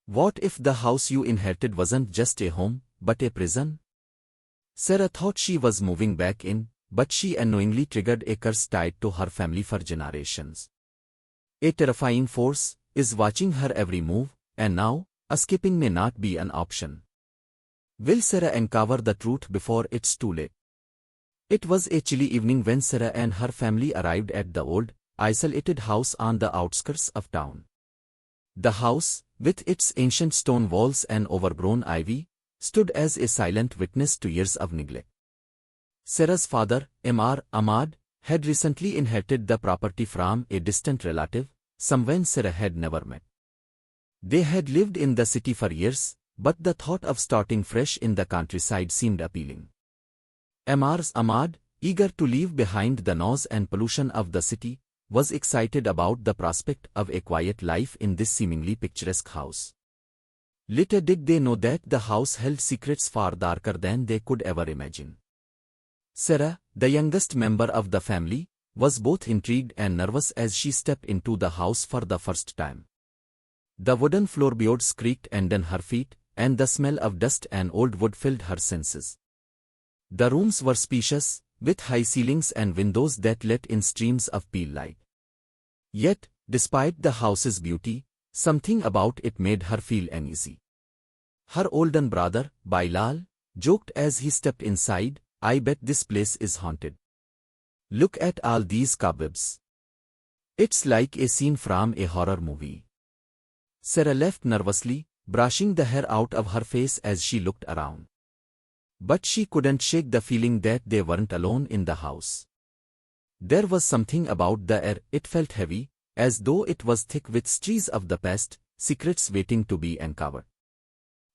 What if the house you inherited wasn't just a home, but a prison? Sarah thought she was moving back in, but she unknowingly triggered a curse tied to her family for generations. A terrifying force is watching her every move, and now, escaping may not be an option. Will Sarah uncover the truth before it's too late? It was a chilly evening when Sarah and her family arrived at the old, isolated house on the outskirts of town. The house, with its ancient stone walls and overgrown ivy, stood as a silent witness to years of neglect. Sarah's father, Mr. Ahmad, had recently inherited the property from a distant relative, someone Sarah had never met. They had lived in the city for years, but the thought of starting fresh in the countryside seemed appealing. Mr. Ahmad, eager to leave behind the noise and pollution of the city, was excited about the prospect of a quiet life in this seemingly picturesque house. Little did they know that the house held secrets far darker than they could ever imagine. Sarah, the youngest member of the family, was both intrigued and nervous as she stepped into the house for the first time. The wooden floorboards creaked under her feet, and the smell of dust and old wood filled her senses. The rooms were spacious, with high ceilings and windows that let in streams of pale light. Yet, despite the house's beauty, something about it made her feel uneasy. Her older brother, Bilal, joked as he stepped inside, "I bet this place is haunted. Look at all these cobwebs. It's like a scene from a horror movie." Sarah left nervously, brushing the hair out of her face as she looked around. But she couldn't shake the feeling that they weren't alone in the house. There was something about the air, it felt heavy, as though it was thick with stories of the past, secrets waiting to be uncovered.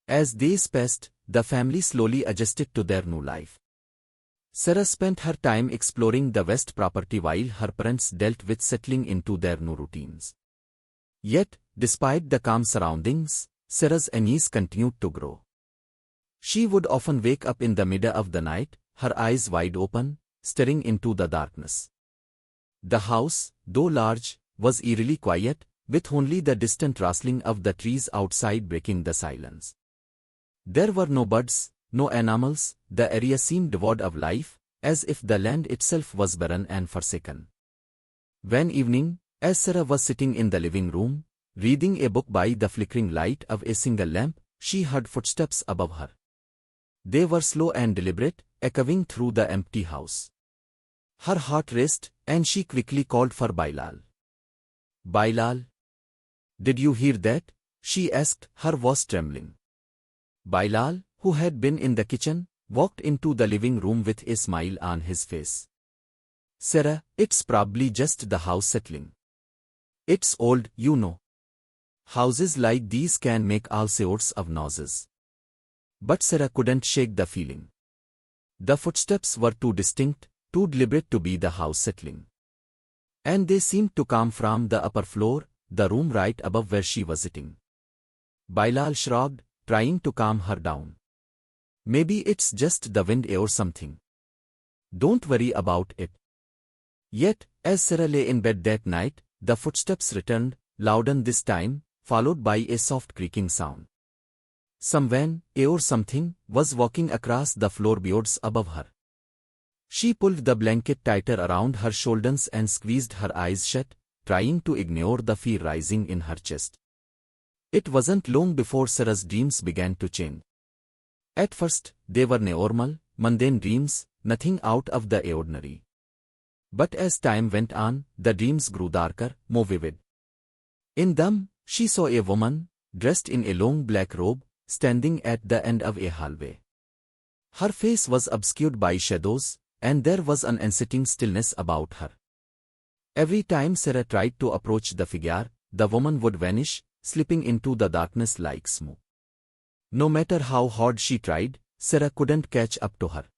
As days passed, the family slowly adjusted to their new life. Sarah spent her time exploring the West property while her parents dealt with settling into their new routines. Yet, despite the calm surroundings, Sarah's unease continued to grow. She would often wake up in the middle of the night, her eyes wide open, staring into the darkness. The house, though large, was eerily quiet, with only the distant rustling of the trees outside breaking the silence. There were no birds, no animals, the area seemed devoid of life, as if the land itself was barren and forsaken. One evening, as Sarah was sitting in the living room, reading a book by the flickering light of a single lamp, she heard footsteps above her. They were slow and deliberate, echoing through the empty house. Her heart raced, and she quickly called for Bilal. "Bilal? Did you hear that?" she asked, her voice trembling. Bilal, who had been in the kitchen, walked into the living room with a smile on his face. "Sarah, it's probably just the house settling. It's old, you know. Houses like these can make all sorts of noises." But Sarah couldn't shake the feeling. The footsteps were too distinct, too deliberate to be the house settling. And they seemed to come from the upper floor, the room right above where she was sitting. Bilal shrugged, trying to calm her down. "Maybe it's just the wind or something. Don't worry about it." Yet, as Sarah lay in bed that night, the footsteps returned, louder this time, followed by a soft creaking sound. Someone, or something, was walking across the floorboards above her. She pulled the blanket tighter around her shoulders and squeezed her eyes shut, trying to ignore the fear rising in her chest. It wasn't long before Sarah's dreams began to change. At first, they were normal, mundane dreams, nothing out of the ordinary. But as time went on, the dreams grew darker, more vivid. In them, she saw a woman, dressed in a long black robe, standing at the end of a hallway. Her face was obscured by shadows, and there was an unsettling stillness about her. Every time Sarah tried to approach the figure, the woman would vanish, slipping into the darkness like smoke. No matter how hard she tried, Sarah couldn't catch up to her.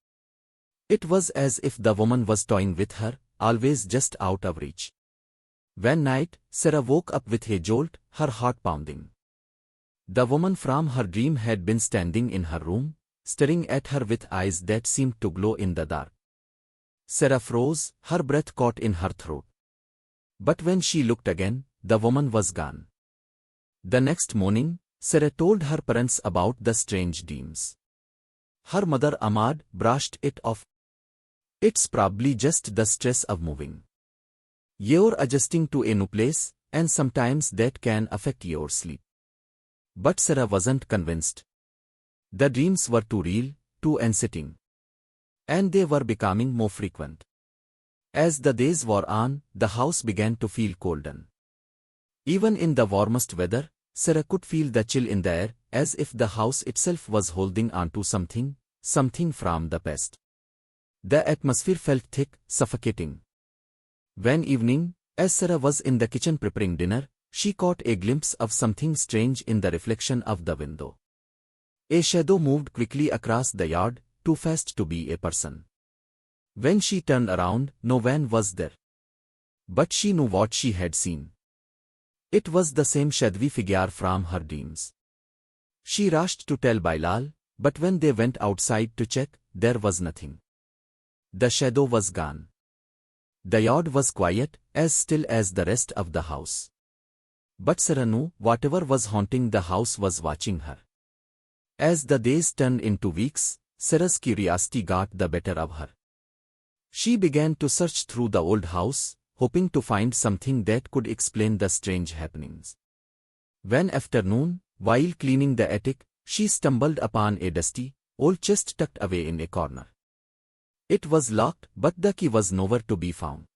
It was as if the woman was toying with her, always just out of reach. One night, Sarah woke up with a jolt, her heart pounding. The woman from her dream had been standing in her room, staring at her with eyes that seemed to glow in the dark. Sarah froze, her breath caught in her throat. But when she looked again, the woman was gone. The next morning, Sarah told her parents about the strange dreams. Her mother Ahmad brushed it off. It's probably just the stress of moving. You're adjusting to a new place, and sometimes that can affect your sleep. But Sarah wasn't convinced. The dreams were too real, too unsettling. And they were becoming more frequent. As the days wore on, the house began to feel colder. Even in the warmest weather, Sarah could feel the chill in the air, as if the house itself was holding on to something from the past. The atmosphere felt thick, suffocating. One evening, as Sarah was in the kitchen preparing dinner, she caught a glimpse of something strange in the reflection of the window. A shadow moved quickly across the yard, too fast to be a person. When she turned around, no one was there. But she knew what she had seen. It was the same shadowy figure from her dreams. She rushed to tell Bilal, but when they went outside to check, there was nothing. The shadow was gone. The yard was quiet, as still as the rest of the house. But Sarah knew whatever was haunting the house was watching her. As the days turned into weeks, Sarah's curiosity got the better of her. She began to search through the old house, hoping to find something that could explain the strange happenings. One afternoon, while cleaning the attic, she stumbled upon a dusty, old chest tucked away in a corner. It was locked, but the key was nowhere to be found.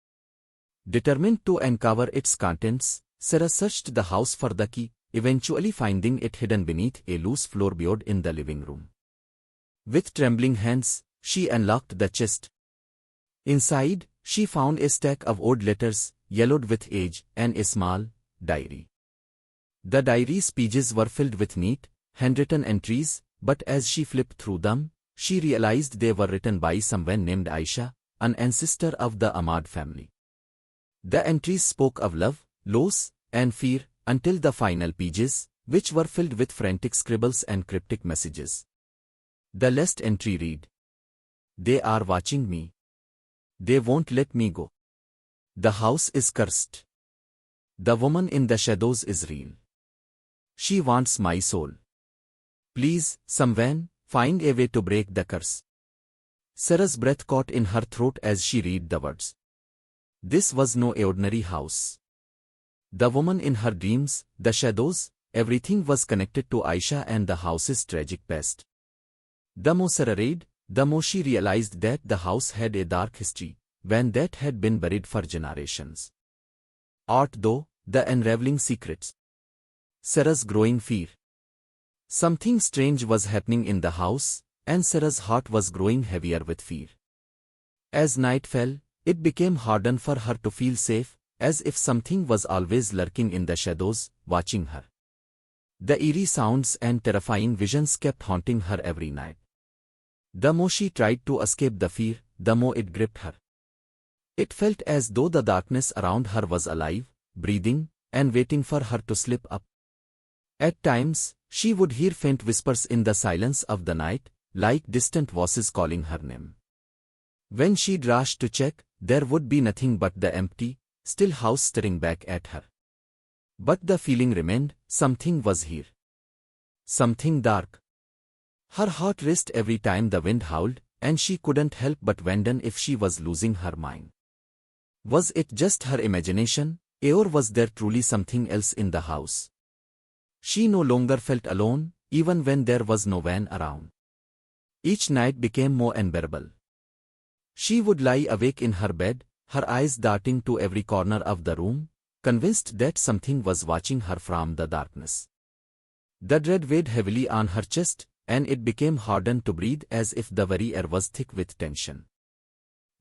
Determined to uncover its contents, Sarah searched the house for the key, eventually finding it hidden beneath a loose floorboard in the living room. With trembling hands, she unlocked the chest. Inside, she found a stack of old letters, yellowed with age, and a small diary. The diary's pages were filled with neat, handwritten entries, but as she flipped through them, she realized they were written by someone named Aisha, an ancestor of the Ahmad family. The entries spoke of love, loss, and fear, until the final pages, which were filled with frantic scribbles and cryptic messages. The last entry read, "They are watching me. They won't let me go. The house is cursed. The woman in the shadows is real. She wants my soul. Please, someone, find a way to break the curse." Sarah's breath caught in her throat as she read the words. This was no ordinary house. The woman in her dreams, the shadows, everything was connected to Aisha and the house's tragic past. The more Sarah read, the more she realized that the house had a dark history, one that had been buried for generations. Art though, the unraveling secrets. Sarah's growing fear. Something strange was happening in the house, and Sarah's heart was growing heavier with fear. As night fell, it became harder for her to feel safe, as if something was always lurking in the shadows, watching her. The eerie sounds and terrifying visions kept haunting her every night. The more she tried to escape the fear, the more it gripped her. It felt as though the darkness around her was alive, breathing, and waiting for her to slip up. At times, she would hear faint whispers in the silence of the night, like distant voices calling her name. When she'd rush to check, there would be nothing but the empty, still house staring back at her. But the feeling remained, something was here. Something dark. Her heart raced every time the wind howled, and she couldn't help but wonder if she was losing her mind. Was it just her imagination, or was there truly something else in the house? She no longer felt alone, even when there was no one around. Each night became more unbearable. She would lie awake in her bed, her eyes darting to every corner of the room, convinced that something was watching her from the darkness. The dread weighed heavily on her chest, and it became harder to breathe as if the very air was thick with tension.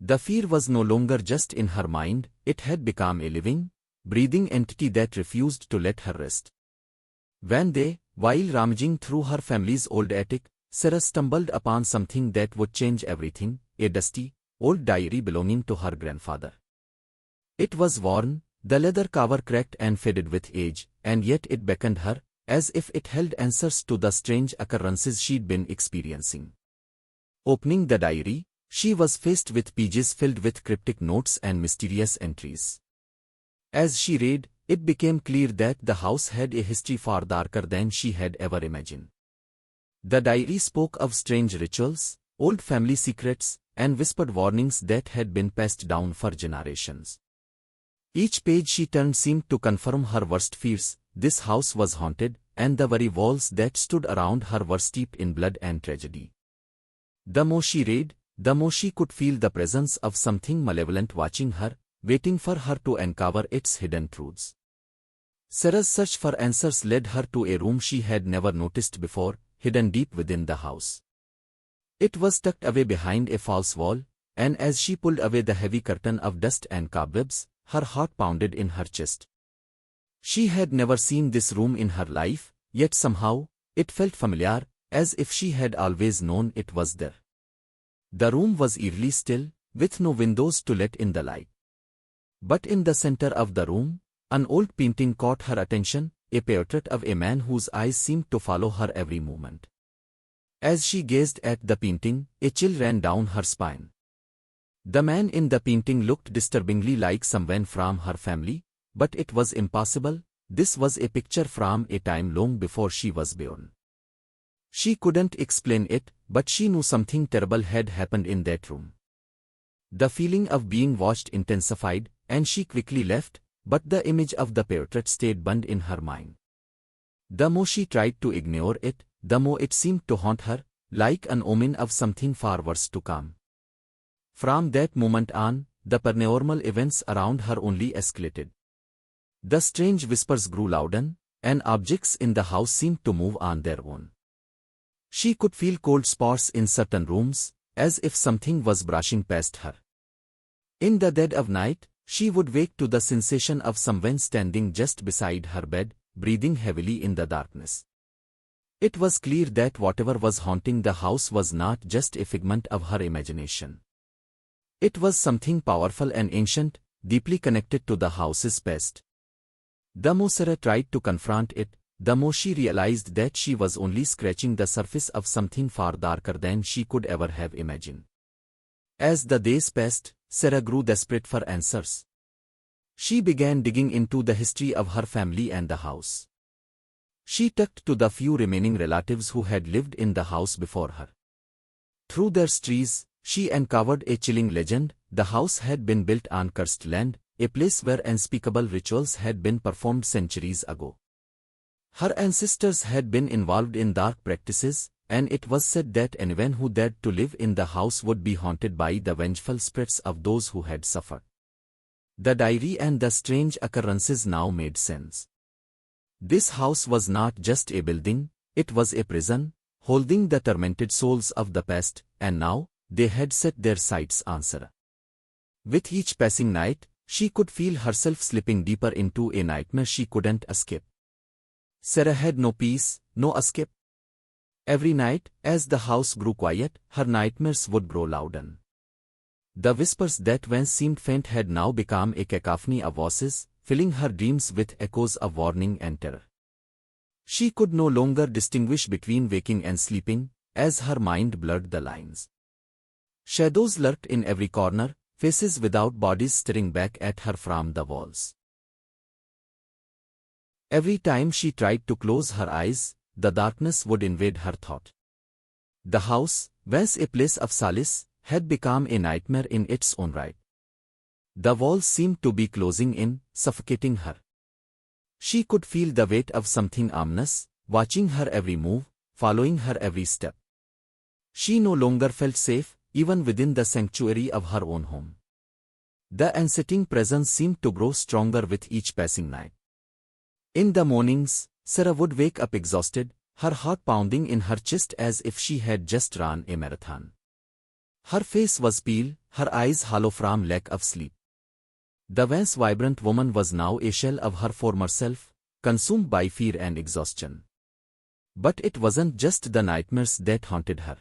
The fear was no longer just in her mind, it had become a living, breathing entity that refused to let her rest. One day, while rummaging through her family's old attic, Sarah stumbled upon something that would change everything, a dusty, old diary belonging to her grandfather. It was worn, the leather cover cracked and faded with age, and yet it beckoned her, as if it held answers to the strange occurrences she'd been experiencing. Opening the diary, she was faced with pages filled with cryptic notes and mysterious entries. As she read, it became clear that the house had a history far darker than she had ever imagined. The diary spoke of strange rituals, old family secrets, and whispered warnings that had been passed down for generations. Each page she turned seemed to confirm her worst fears. This house was haunted, and the very walls that stood around her were steeped in blood and tragedy. The more she read, the more she could feel the presence of something malevolent watching her, waiting for her to uncover its hidden truths. Sarah's search for answers led her to a room she had never noticed before, hidden deep within the house. It was tucked away behind a false wall, and as she pulled away the heavy curtain of dust and cobwebs, her heart pounded in her chest. She had never seen this room in her life, yet somehow, it felt familiar, as if she had always known it was there. The room was eerily still, with no windows to let in the light. But in the center of the room, an old painting caught her attention, a portrait of a man whose eyes seemed to follow her every movement. As she gazed at the painting, a chill ran down her spine. The man in the painting looked disturbingly like someone from her family, but it was impossible. This was a picture from a time long before she was born. She couldn't explain it, but she knew something terrible had happened in that room. The feeling of being watched intensified, and she quickly left, but the image of the portrait stayed burned in her mind. The more she tried to ignore it, the more it seemed to haunt her, like an omen of something far worse to come. From that moment on, the paranormal events around her only escalated. The strange whispers grew louder, and objects in the house seemed to move on their own. She could feel cold spots in certain rooms, as if something was brushing past her. In the dead of night, she would wake to the sensation of someone standing just beside her bed, breathing heavily in the darkness. It was clear that whatever was haunting the house was not just a figment of her imagination. It was something powerful and ancient, deeply connected to the house's past. The more Sarah tried to confront it, the more she realized that she was only scratching the surface of something far darker than she could ever have imagined. As the days passed, Sarah grew desperate for answers. She began digging into the history of her family and the house. She talked to the few remaining relatives who had lived in the house before her. Through their stories, she uncovered a chilling legend. The house had been built on cursed land, a place where unspeakable rituals had been performed centuries ago. Her ancestors had been involved in dark practices, and it was said that anyone who dared to live in the house would be haunted by the vengeful spirits of those who had suffered. The diary and the strange occurrences now made sense. This house was not just a building, it was a prison, holding the tormented souls of the past, and now, they had set their sights on Sarah. With each passing night, she could feel herself slipping deeper into a nightmare she couldn't escape. Sarah had no peace, no escape. Every night, as the house grew quiet, her nightmares would grow louder. The whispers that once seemed faint had now become a cacophony of voices, filling her dreams with echoes of warning and terror. She could no longer distinguish between waking and sleeping, as her mind blurred the lines. Shadows lurked in every corner, faces without bodies staring back at her from the walls. Every time she tried to close her eyes, the darkness would invade her thought. The house, once a place of solace, had become a nightmare in its own right. The walls seemed to be closing in, suffocating her. She could feel the weight of something ominous, watching her every move, following her every step. She no longer felt safe, even within the sanctuary of her own home. The unsettling presence seemed to grow stronger with each passing night. In the mornings, Sarah would wake up exhausted, her heart pounding in her chest as if she had just run a marathon. Her face was pale, her eyes hollow from lack of sleep. The once vibrant woman was now a shell of her former self, consumed by fear and exhaustion. But it wasn't just the nightmares that haunted her.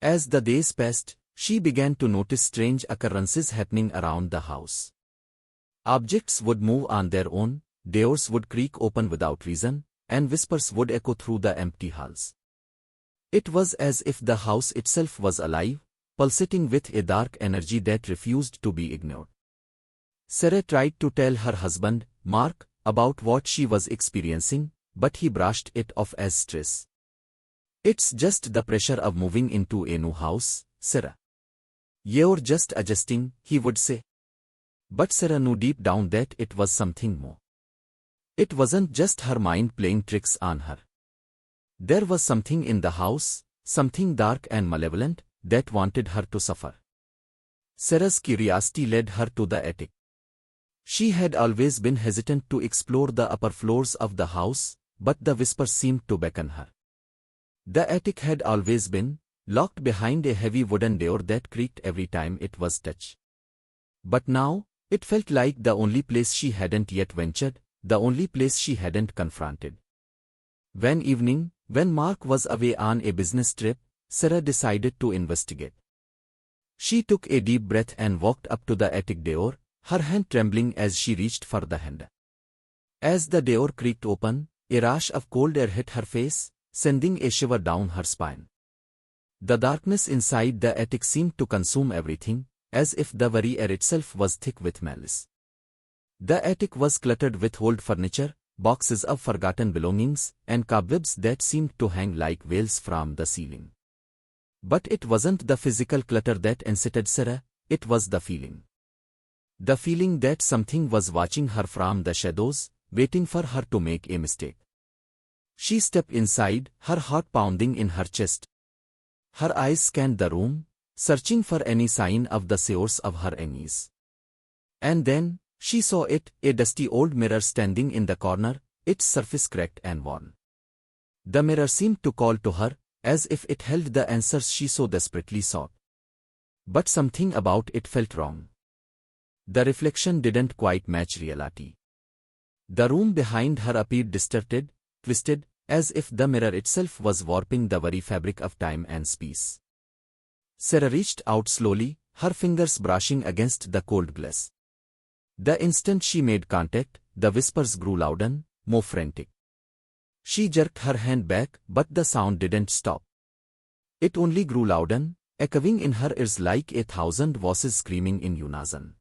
As the days passed, she began to notice strange occurrences happening around the house. Objects would move on their own, doors would creak open without reason, and whispers would echo through the empty halls. It was as if the house itself was alive, pulsating with a dark energy that refused to be ignored. Sarah tried to tell her husband, Mark, about what she was experiencing, but he brushed it off as stress. It's just the pressure of moving into a new house, Sarah. You're just adjusting, he would say. But Sarah knew deep down that it was something more. It wasn't just her mind playing tricks on her. There was something in the house, something dark and malevolent, that wanted her to suffer. Sarah's curiosity led her to the attic. She had always been hesitant to explore the upper floors of the house, but the whispers seemed to beckon her. The attic had always been locked behind a heavy wooden door that creaked every time it was touched. But now, it felt like the only place she hadn't yet ventured, the only place she hadn't confronted. One evening, when Mark was away on a business trip, Sarah decided to investigate. She took a deep breath and walked up to the attic door, her hand trembling as she reached for the handle. As the door creaked open, a rush of cold air hit her face, sending a shiver down her spine. The darkness inside the attic seemed to consume everything, as if the very air itself was thick with malice. The attic was cluttered with old furniture, boxes of forgotten belongings, and cobwebs that seemed to hang like veils from the ceiling. But it wasn't the physical clutter that unsettled Sarah, it was the feeling. The feeling that something was watching her from the shadows, waiting for her to make a mistake. She stepped inside, her heart pounding in her chest. Her eyes scanned the room, searching for any sign of the source of her unease. And then, she saw it, a dusty old mirror standing in the corner, its surface cracked and worn. The mirror seemed to call to her, as if it held the answers she so desperately sought. But something about it felt wrong. The reflection didn't quite match reality. The room behind her appeared distorted, twisted, as if the mirror itself was warping the very fabric of time and space. Sarah reached out slowly, her fingers brushing against the cold glass. The instant she made contact, the whispers grew louder, more frantic. She jerked her hand back, but the sound didn't stop. It only grew louder, echoing in her ears like 1,000 voices screaming in unison.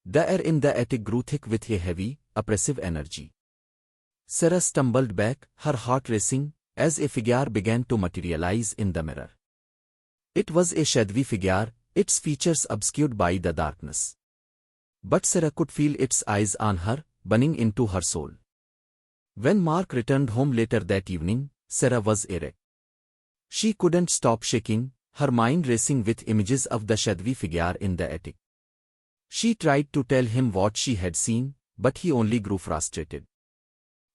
The air in the attic grew thick with a heavy, oppressive energy. Sarah stumbled back, her heart racing, as a figure began to materialize in the mirror. It was a shadowy figure, its features obscured by the darkness. But Sarah could feel its eyes on her, burning into her soul. When Mark returned home later that evening, Sarah was a wreck. She couldn't stop shaking, her mind racing with images of the shadowy figure in the attic. She tried to tell him what she had seen, but he only grew frustrated.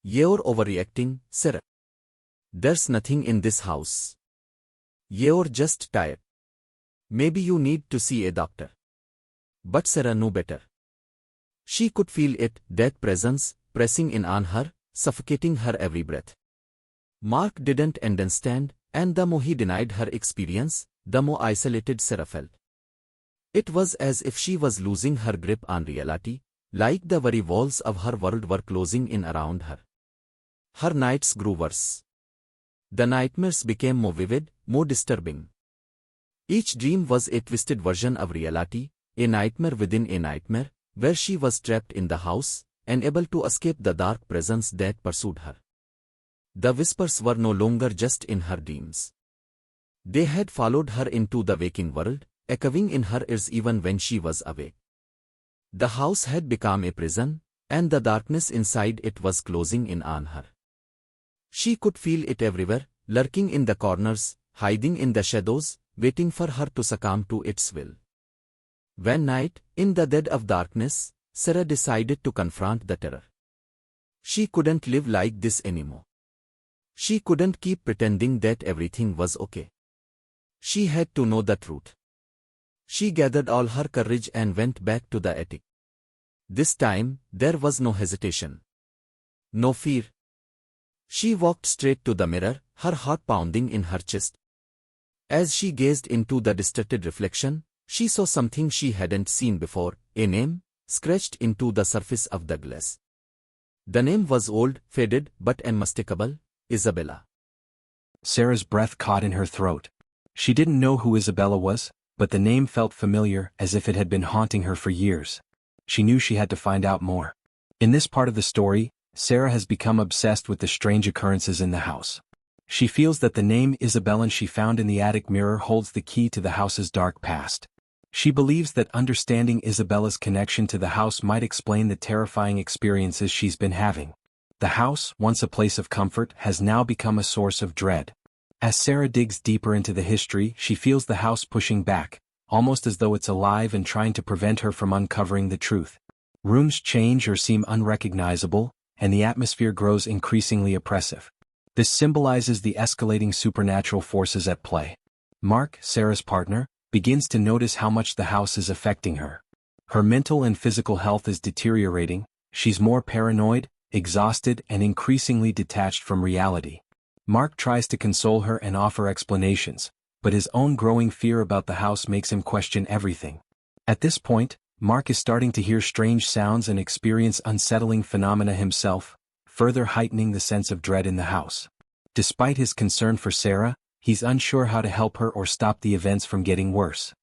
"You're overreacting, Sarah. There's nothing in this house. You're just tired. Maybe you need to see a doctor." But Sarah knew better. She could feel it, that presence, pressing in on her, suffocating her every breath. Mark didn't understand, and the more he denied her experience, the more isolated Sarah felt. It was as if she was losing her grip on reality, like the very walls of her world were closing in around her. Her nights grew worse. The nightmares became more vivid, more disturbing. Each dream was a twisted version of reality, a nightmare within a nightmare, where she was trapped in the house, unable to escape the dark presence that pursued her. The whispers were no longer just in her dreams. They had followed her into the waking world, echoing in her ears even when she was awake. The house had become a prison, and the darkness inside it was closing in on her. She could feel it everywhere, lurking in the corners, hiding in the shadows, waiting for her to succumb to its will. One night, in the dead of darkness, Sarah decided to confront the terror. She couldn't live like this anymore. She couldn't keep pretending that everything was okay. She had to know the truth. She gathered all her courage and went back to the attic. This time, there was no hesitation. No fear. She walked straight to the mirror, her heart pounding in her chest. As she gazed into the distorted reflection, she saw something she hadn't seen before, a name, scratched into the surface of the glass. The name was old, faded, but unmistakable, Isabella. Sarah's breath caught in her throat. She didn't know who Isabella was, but the name felt familiar, as if it had been haunting her for years. She knew she had to find out more. In this part of the story, Sarah has become obsessed with the strange occurrences in the house. She feels that the name Isabella she found in the attic mirror holds the key to the house's dark past. She believes that understanding Isabella's connection to the house might explain the terrifying experiences she's been having. The house, once a place of comfort, has now become a source of dread. As Sarah digs deeper into the history, she feels the house pushing back, almost as though it's alive and trying to prevent her from uncovering the truth. Rooms change or seem unrecognizable, and the atmosphere grows increasingly oppressive. This symbolizes the escalating supernatural forces at play. Mark, Sarah's partner, begins to notice how much the house is affecting her. Her mental and physical health is deteriorating, she's more paranoid, exhausted, and increasingly detached from reality. Mark tries to console her and offer explanations, but his own growing fear about the house makes him question everything. At this point, Mark is starting to hear strange sounds and experience unsettling phenomena himself, further heightening the sense of dread in the house. Despite his concern for Sarah, he's unsure how to help her or stop the events from getting worse.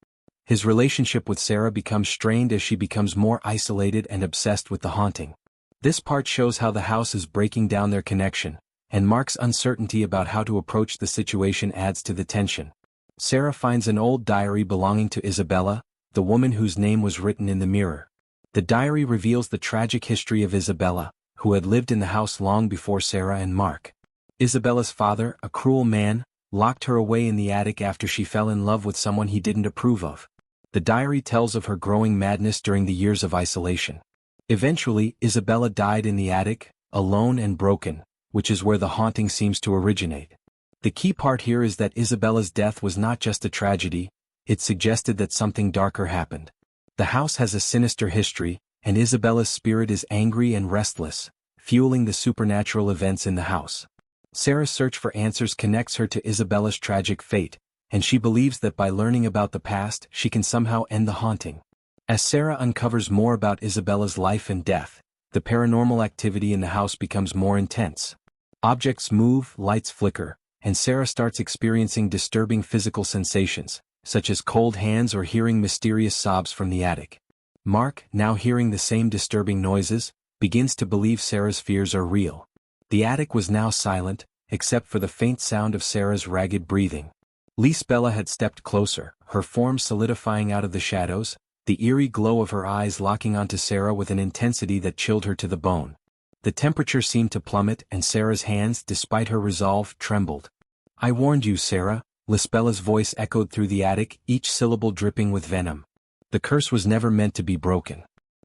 His relationship with Sarah becomes strained as she becomes more isolated and obsessed with the haunting. This part shows how the house is breaking down their connection, and Mark's uncertainty about how to approach the situation adds to the tension. Sarah finds an old diary belonging to Isabella, the woman whose name was written in the mirror. The diary reveals the tragic history of Isabella, who had lived in the house long before Sarah and Mark. Isabella's father, a cruel man, locked her away in the attic after she fell in love with someone he didn't approve of. The diary tells of her growing madness during the years of isolation. Eventually, Isabella died in the attic, alone and broken, which is where the haunting seems to originate. The key part here is that Isabella's death was not just a tragedy, it suggested that something darker happened. The house has a sinister history, and Isabella's spirit is angry and restless, fueling the supernatural events in the house. Sarah's search for answers connects her to Isabella's tragic fate, and she believes that by learning about the past she can somehow end the haunting. As Sarah uncovers more about Isabella's life and death, the paranormal activity in the house becomes more intense. Objects move, lights flicker, and Sarah starts experiencing disturbing physical sensations, such as cold hands or hearing mysterious sobs from the attic. Mark, now hearing the same disturbing noises, begins to believe Sarah's fears are real. The attic was now silent, except for the faint sound of Sarah's ragged breathing. Lisbella had stepped closer, her form solidifying out of the shadows, the eerie glow of her eyes locking onto Sarah with an intensity that chilled her to the bone. The temperature seemed to plummet and Sarah's hands, despite her resolve, trembled. "I warned you, Sarah," Lisbella's voice echoed through the attic, each syllable dripping with venom. "The curse was never meant to be broken.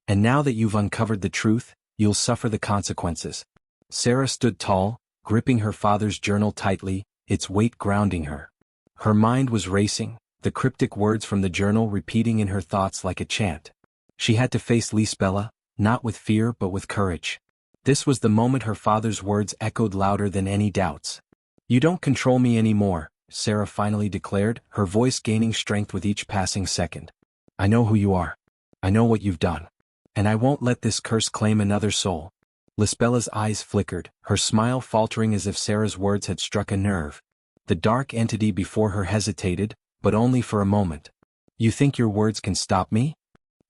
And now that you've uncovered the truth, you'll suffer the consequences." Sarah stood tall, gripping her father's journal tightly, its weight grounding her. Her mind was racing, the cryptic words from the journal repeating in her thoughts like a chant. She had to face Lisbella, not with fear but with courage. This was the moment her father's words echoed louder than any doubts. "You don't control me anymore," Sarah finally declared, her voice gaining strength with each passing second. "I know who you are. I know what you've done. And I won't let this curse claim another soul." Lisbella's eyes flickered, her smile faltering as if Sarah's words had struck a nerve. The dark entity before her hesitated, but only for a moment. "You think your words can stop me?"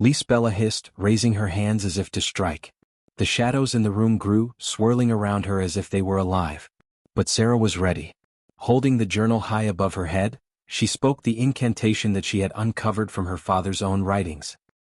Lisbella hissed, raising her hands as if to strike. The shadows in the room grew, swirling around her as if they were alive. But Sarah was ready. Holding the journal high above her head, she spoke the incantation that she had uncovered from her father's own writings.